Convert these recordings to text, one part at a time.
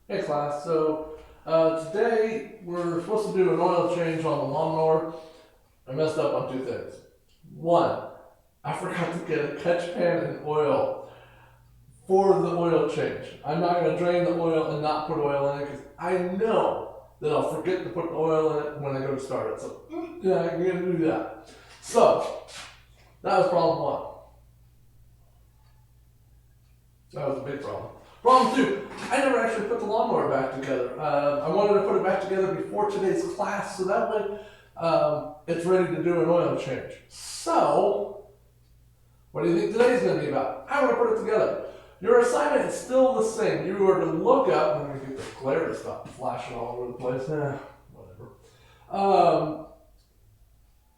Hey class, so today we're supposed to do an oil change on the lawnmower. I messed up on two things. One, I forgot to get a catch pan and oil for the oil change. I'm not going to drain the oil and not put oil in it because I know that I'll forget to put the oil in it when I go to start it. So yeah, I'm going to do that. So that was problem one. That was a big problem. Problem two, I never actually put the lawnmower back together. I wanted to put it back together before today's class so that way it's ready to do an oil change. So, what do you think today's going to be about? I want to put it together. Your assignment is still the same. You are to look up, let me get the glare to stop flashing all over the place. Whatever.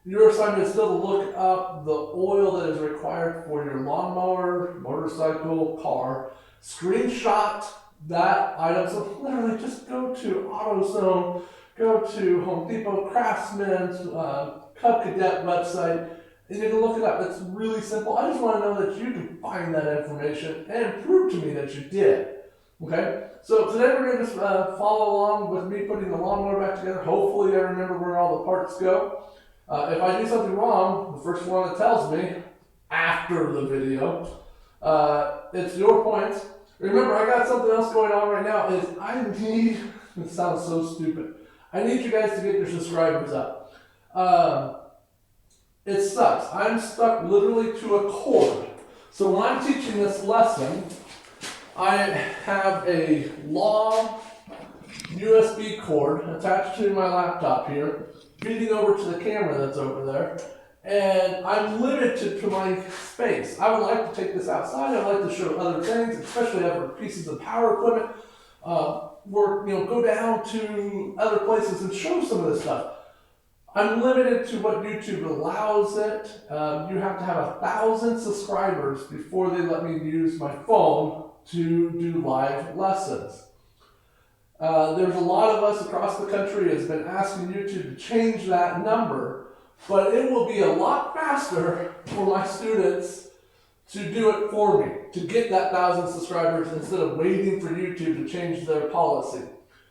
Your assignment is still to look up the oil that is required for your lawnmower, motorcycle, car. Screenshot that item. So literally just go to AutoZone, go to Home Depot, Craftsman's, Cub Cadet website, and you can look it up. It's really simple. I just want to know that you can find that information and prove to me that you did. Okay? So today we're going to just follow along with me putting the lawnmower back together. Hopefully I remember where all the parts go. If I do something wrong, the first one that tells me after the video, it's your points. Remember, I got something else going on right now. It sounds so stupid. I need you guys to get your subscribers up. It sucks. I'm stuck literally to a cord. So when I'm teaching this lesson, I have a long USB cord attached to my laptop here, feeding over to the camera that's over there. And I'm limited to my space. I would like to take this outside. I'd like to show other things, especially other pieces of power equipment. Go down to other places and show some of this stuff. I'm limited to what YouTube allows it. You have to have 1,000 subscribers before they let me use my phone to do live lessons. There's a lot of us across the country has been asking YouTube to change that number. But it will be a lot faster for my students to do it for me, to get that 1,000 subscribers instead of waiting for YouTube to change their policy.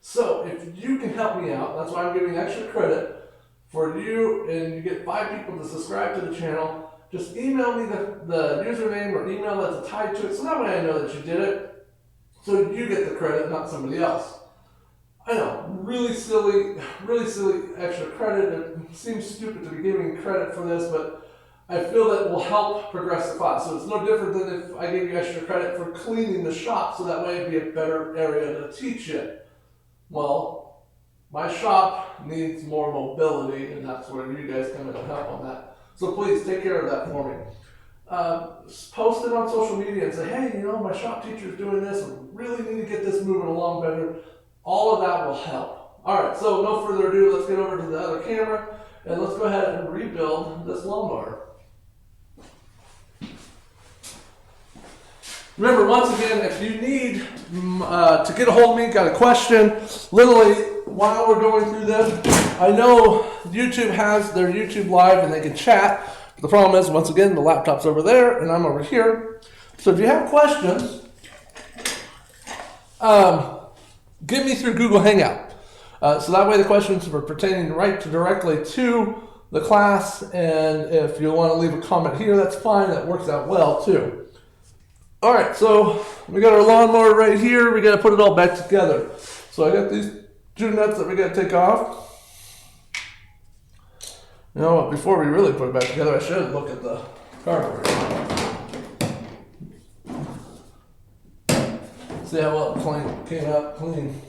So if you can help me out, that's why I'm giving extra credit for you, and you get 5 people to subscribe to the channel. Just email me the username or email that's tied to it, so that way I know that you did it, so you get the credit, not somebody else. I know, really silly extra credit. It seems stupid to be giving credit for this, but I feel that it will help progress the class. So it's no different than if I gave you extra credit for cleaning the shop, so that way it'd be a better area to teach it. Well, my shop needs more mobility, and that's where you guys come in to help on that. So please take care of that for me. Post it on social media and say, hey, my shop teacher's doing this. We really need to get this moving along better. All of that will help. All right, so no further ado, let's get over to the other camera and let's go ahead and rebuild this lawnmower. Remember, once again, if you need to get a hold of me, got a question, literally while we're going through this, I know YouTube has their YouTube Live and they can chat. But the problem is, once again, the laptop's over there and I'm over here. So if you have questions, get me through Google Hangout. So that way the questions are pertaining directly to the class, and if you want to leave a comment here, that's fine. That works out well too. All right, so we got our lawnmower right here. We got to put it all back together. So I got these 2 nuts that we got to take off. You know what? Before we really put it back together, I should look at the carburetor. See how well it came out clean.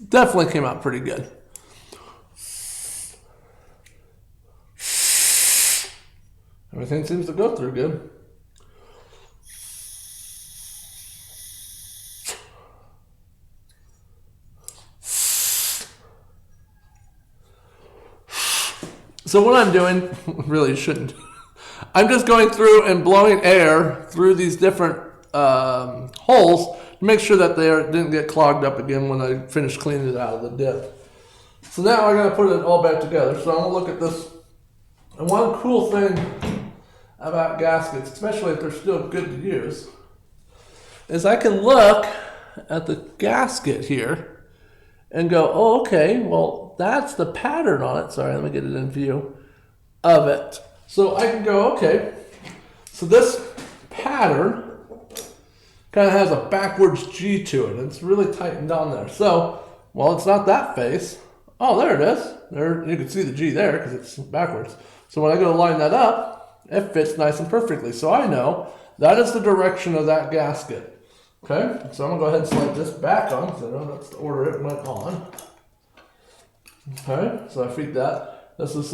Definitely came out pretty good. Everything seems to go through good. So what I'm doing, really shouldn't, I'm just going through and blowing air through these different holes to make sure that they didn't get clogged up again when I finish cleaning it out of the dip. So now I gotta put it all back together. So I'm gonna look at this. And one cool thing about gaskets, especially if they're still good to use, is I can look at the gasket here and go, oh, okay, well, that's the pattern on it. Sorry, let me get it in view of it. So I can go, okay, so this pattern kind of has a backwards G to it. It's really tightened on there. So, well, it's not that face. Oh, there it is. There, you can see the G there because it's backwards. So when I go to line that up, it fits nice and perfectly. So I know that is the direction of that gasket. Okay, so I'm gonna go ahead and slide this back on because I know that's the order it went on. Okay, so I feed that. This is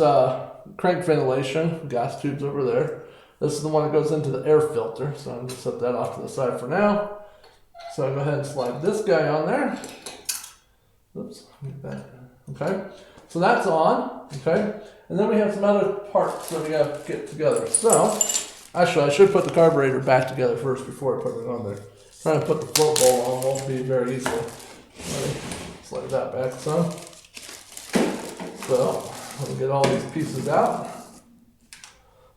crank ventilation, gas tubes over there. This is the one that goes into the air filter. So I'm gonna set that off to the side for now. So I go ahead and slide this guy on there. Oops, okay, so that's on, okay? And then we have some other parts that we gotta get together. So, actually I should put the carburetor back together first before I put it on there. Trying to put the float bowl on won't be very easy. Slide that back some. So, let me get all these pieces out.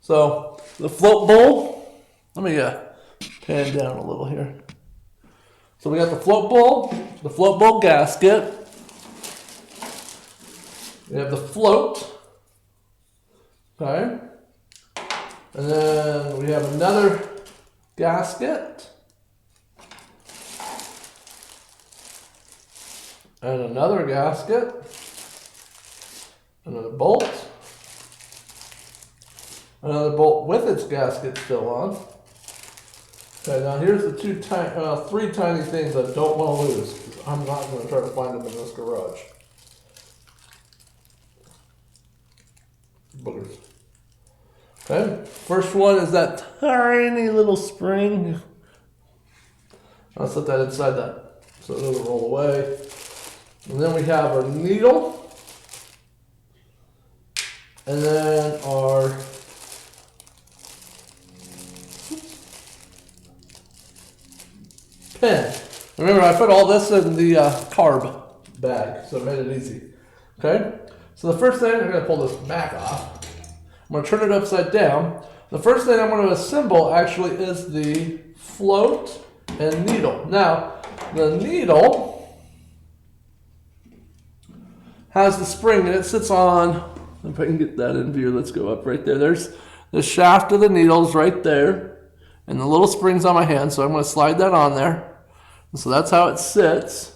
So, the float bowl, let me pan down a little here. So we got the float bowl gasket. We have the float, okay, and then we have another gasket, and another gasket, another bolt with its gasket still on. Okay, now here's the three tiny things I don't want to lose, because I'm not going to try to find them in this garage. Boogers. Okay, first one is that tiny little spring. I'll set that inside that so it doesn't roll away. And then we have our needle. And then our pen. Remember, I put all this in the carb bag, so it made it easy. Okay, so the first thing, I'm going to pull this back off. I'm going to turn it upside down. The first thing I'm going to assemble actually is the float and needle. Now, the needle has the spring and it sits on, if I can get that in view, let's go up right there. There's the shaft of the needles right there, and the little spring's on my hand, so I'm going to slide that on there. And so that's how it sits.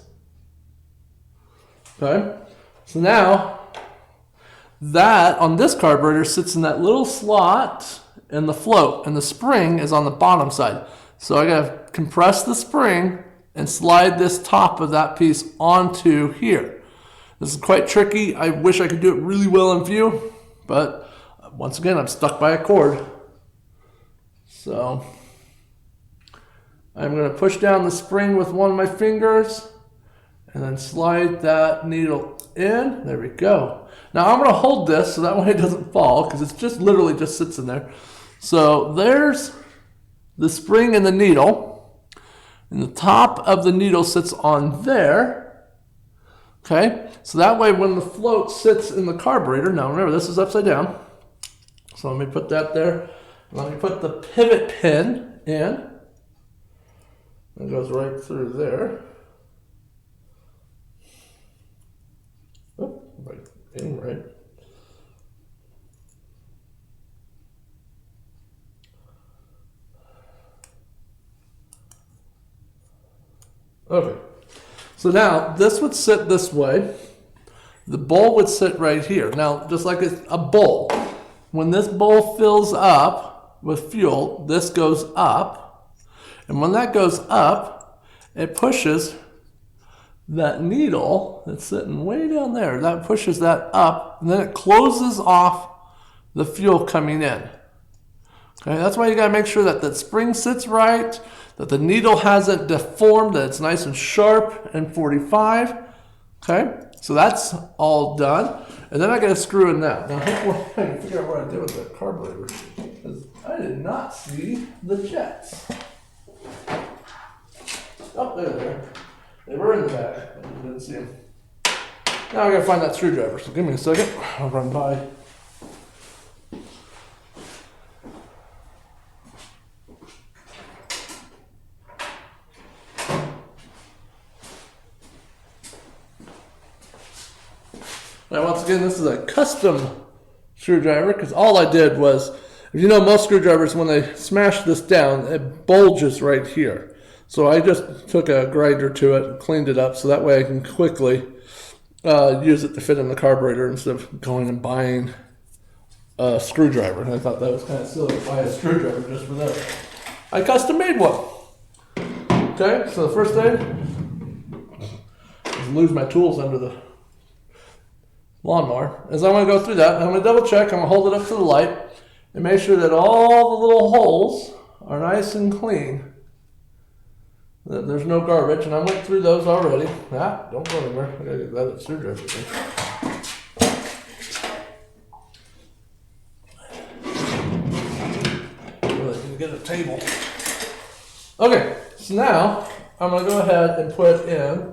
Okay, so now that on this carburetor sits in that little slot in the float, and the spring is on the bottom side. So I gotta compress the spring and slide this top of that piece onto here. This is quite tricky. I wish I could do it really well in view, but once again, I'm stuck by a cord. So I'm gonna push down the spring with one of my fingers and then slide that needle in. There we go. Now I'm going to hold this so that way it doesn't fall, because it's just literally just sits in there. So there's the spring and the needle, and the top of the needle sits on there. Okay, so that way when the float sits in the carburetor, now remember this is upside down. So let me put that there. Let me put the pivot pin in. It goes right through there. Oh, right. In right. Okay. So now this would sit this way. The bowl would sit right here. Now, just like a bowl, when this bowl fills up with fuel, this goes up. And when that goes up, it pushes that needle that's sitting way down there. That pushes that up, and then it closes off the fuel coming in. Okay, that's why you gotta make sure that the spring sits right, that the needle hasn't deformed, that it's nice and sharp and 45. Okay, so that's all done. And then I gotta screw in that. Now hopefully I can figure out what I did with that carburetor, because I did not see the jets. Oh, there they are. They were in the back, but you didn't see them. Now I gotta find that screwdriver, so give me a second. I'll run by. Now once again, this is a custom screwdriver because all I did was, if you know most screwdrivers, when they smash this down, it bulges right here. So I just took a grinder to it and cleaned it up so that way I can quickly use it to fit in the carburetor instead of going and buying a screwdriver. And I thought that was kind of silly to buy a screwdriver just for that. I custom made one. Okay, so the first thing is lose my tools under the lawnmower. As I'm going to go through that, I'm going to double check. I'm going to hold it up to the light and make sure that all the little holes are nice and clean. That there's no garbage, and I went through those already. Don't go anywhere. I gotta get that screwdriver thing. Really need to get a table. Okay, so now I'm going to go ahead and put in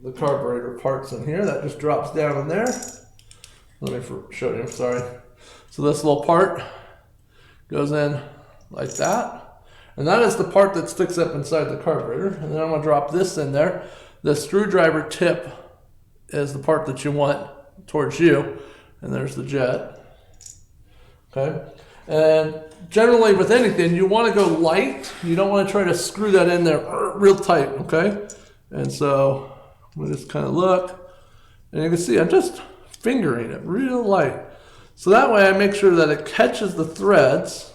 the carburetor parts in here. That just drops down in there. Let me show you, sorry. So this little part goes in like that. And that is the part that sticks up inside the carburetor. And then I'm going to drop this in there. The screwdriver tip is the part that you want towards you. And there's the jet. Okay. And generally with anything, you want to go light. You don't want to try to screw that in there real tight. Okay. And so we just kind of look. And you can see I'm just fingering it real light. So that way I make sure that it catches the threads.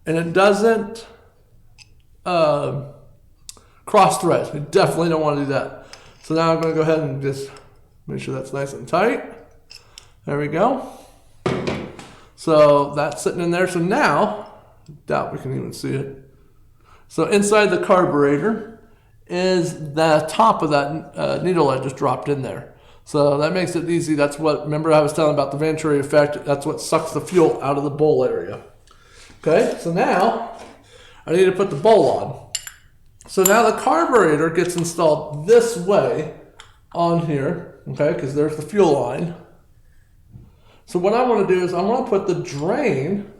And it doesn't cross thread. You definitely don't want to do that. So now I'm going to go ahead and just make sure that's nice and tight. There we go. So that's sitting in there. So now, I doubt we can even see it. So inside the carburetor is the top of that needle I just dropped in there. So that makes it easy. That's what, remember I was telling about the Venturi effect. That's what sucks the fuel out of the bowl area. Okay, so now I need to put the bowl on. So now the carburetor gets installed this way on here, okay, because there's the fuel line. So what I want to do is I want to put the drain,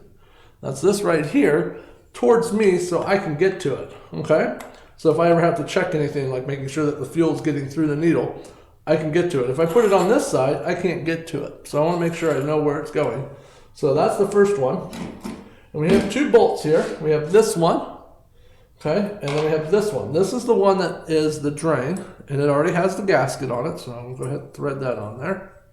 that's this right here, towards me so I can get to it, okay? So if I ever have to check anything, like making sure that the fuel is getting through the needle, I can get to it. If I put it on this side, I can't get to it. So I want to make sure I know where it's going. So that's the first one. And we have two bolts here. We have this one, okay, and then we have this one. This is the one that is the drain, and it already has the gasket on it, so I'm going to go ahead and thread that on there.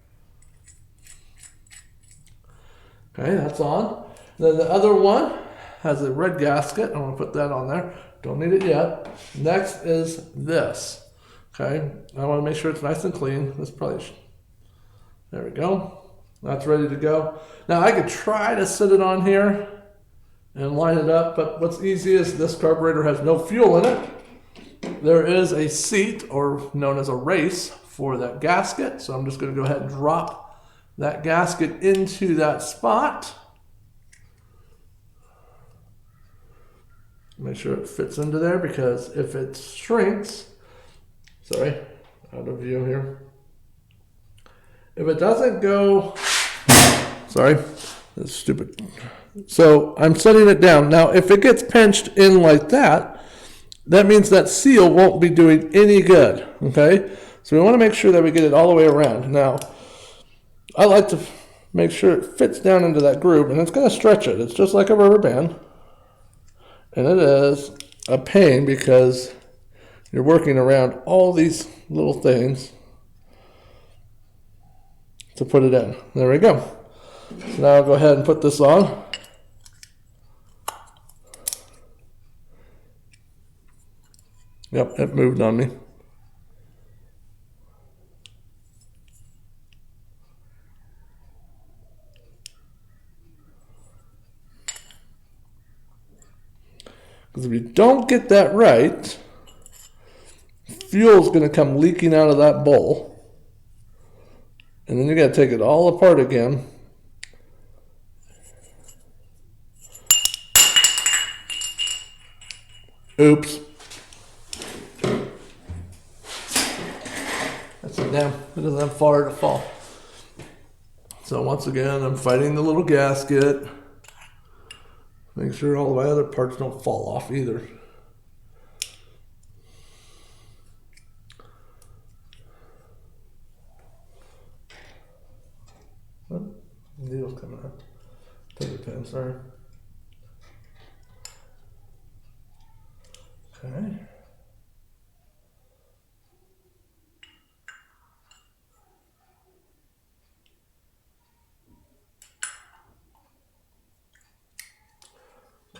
Okay, that's on. Then the other one has a red gasket. I'm going to put that on there. Don't need it yet. Next is this, okay. I want to make sure it's nice and clean. This probably should. There we go. That's ready to go. Now I could try to sit it on here and line it up, but what's easy is this carburetor has no fuel in it. There is a seat, or known as a race, for that gasket, so I'm just going to go ahead and drop that gasket into that spot. Make sure it fits into there, because if it shrinks, sorry, out of view here. If it doesn't go, sorry, that's stupid. So I'm setting it down. Now, if it gets pinched in like that, that means that seal won't be doing any good, okay? So we want to make sure that we get it all the way around. Now, I like to make sure it fits down into that groove, and it's going to stretch it. It's just like a rubber band, and it is a pain because you're working around all these little things to put it in. There we go. So now I'll go ahead and put this on. Yep, it moved on me. Because if you don't get that right, fuel's going to come leaking out of that bowl. And then you got to take it all apart again. Oops. That's Damn, it doesn't have far to fall. So once again, I'm fighting the little gasket. Make sure all my other parts don't fall off either. Oh, needle's coming out. Take the pen, sorry. Okay.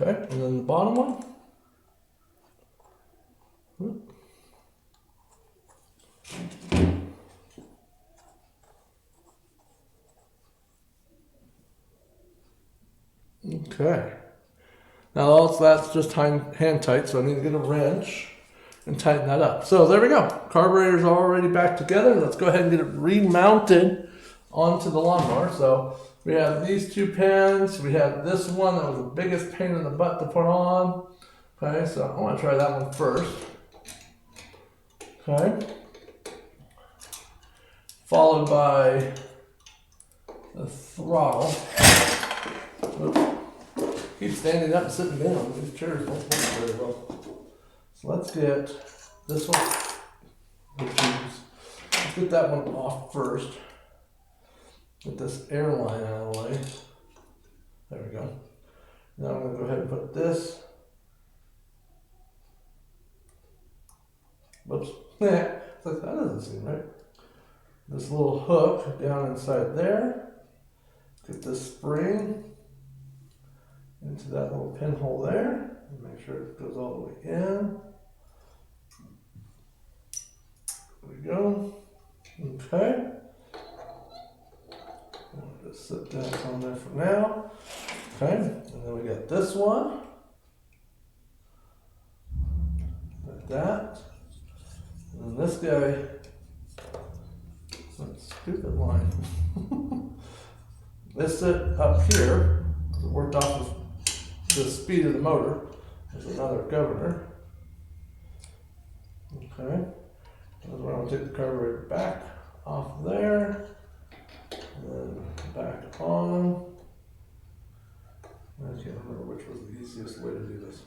Okay, and then the bottom one. Okay. Now that's just hand tight, so I need to get a wrench and tighten that up. So there we go. Carburetor's already back together. Let's go ahead and get it remounted onto the lawnmower. So we have these two pins. We have this one that was the biggest pain in the butt to put on. Okay, so I want to try that one first. Okay. Followed by the throttle. Oops. Keep standing up and sitting down. These chairs don't work very well. So let's get this one. Let's get that one off first. Get this air line out of the way. There we go. Now I'm going to go ahead and put this. Whoops. It's like, that doesn't seem right. This little hook down inside there. Get this spring into that little pinhole there. Make sure it goes all the way in. There we go. Okay. I'll just set that on there for now. Okay. And then we got this one. Like that. And this guy. That stupid line. This it up here. It worked off of the speed of the motor. There's another governor. Okay. That's where I'm going to take the carburetor back off there. And then back on. I can't remember which was the easiest way to do this.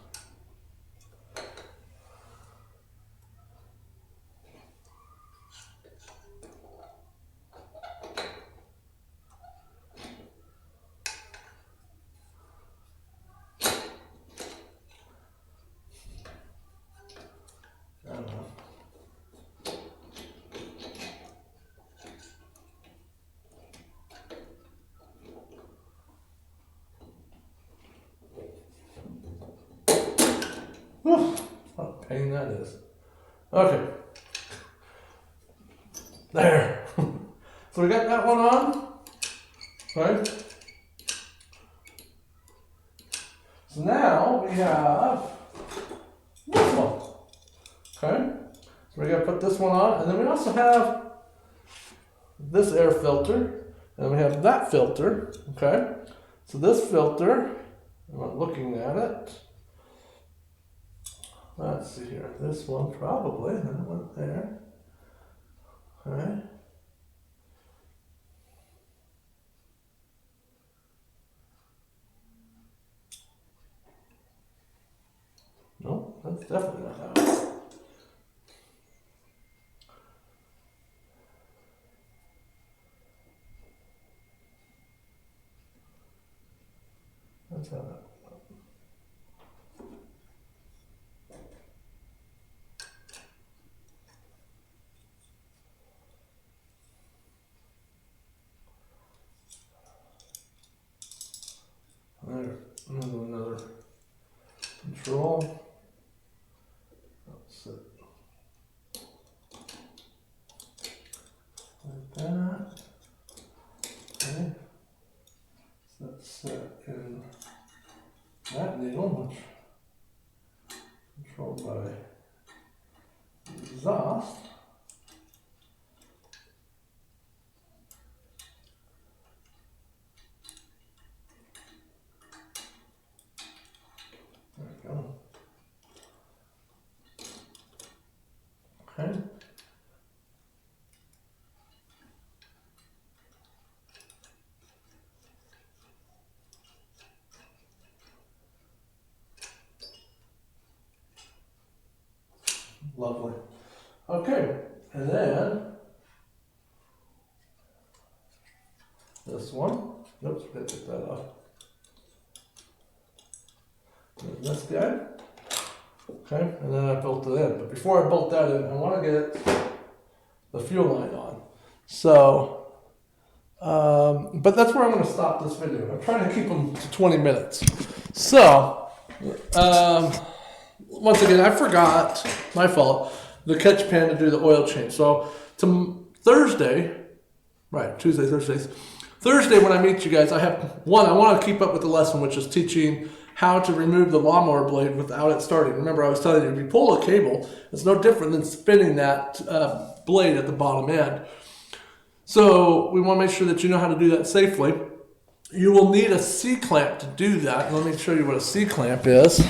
Whew, what a pain that is. Okay. There. So we got that one on. Right? So now we have this one. Okay? So we gotta put this one on, and then we also have this air filter, and we have that filter. Okay? So this filter, I'm not looking at it. Let's see here. This one probably, and it went there. Okay. No, that's definitely not that one. That's how that one. There, another control. That's it. Like that. Okay. So that's set in that needle, which is controlled by the exhaust. There we go. Okay. Lovely. Okay, and then this one. Oops, gotta take that off. And this guy. Okay, and then I built it in. But before I bolt that in, I want to get the fuel line on. So, but that's where I'm going to stop this video. I'm trying to keep them to 20 minutes. So, once again, I forgot, my fault, the catch pan to do the oil change. So, Thursday, right, Tuesday, Thursdays. Thursday when I meet you guys, I want to keep up with the lesson, which is teaching how to remove the lawnmower blade without it starting. Remember, I was telling you, if you pull a cable, it's no different than spinning that blade at the bottom end. So we want to make sure that you know how to do that safely. You will need a C-clamp to do that. Let me show you what a C-clamp is.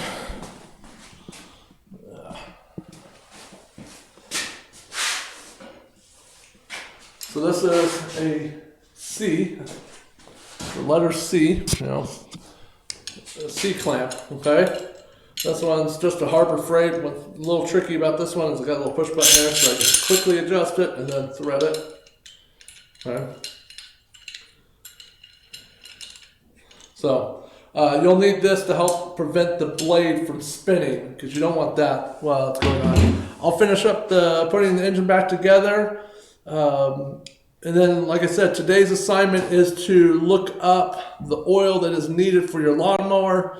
So this is a C, the letter C, a C-clamp, okay? This one's just a Harbor Freight. What's a little tricky about this one is I got a little push button there, so I can quickly adjust it and then thread it. Okay. So you'll need this to help prevent the blade from spinning because you don't want that while it's going on. I'll finish up putting the engine back together. And then, like I said, today's assignment is to look up the oil that is needed for your lawnmower.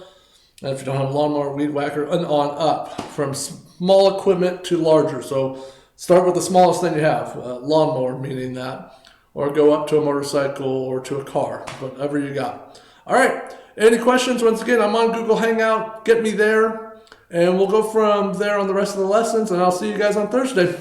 And if you don't have a lawnmower, weed whacker, and on up from small equipment to larger. So start with the smallest thing you have, lawnmower, meaning that, or go up to a motorcycle or to a car, whatever you got. All right. Any questions? Once again, I'm on Google Hangout. Get me there, and we'll go from there on the rest of the lessons. And I'll see you guys on Thursday.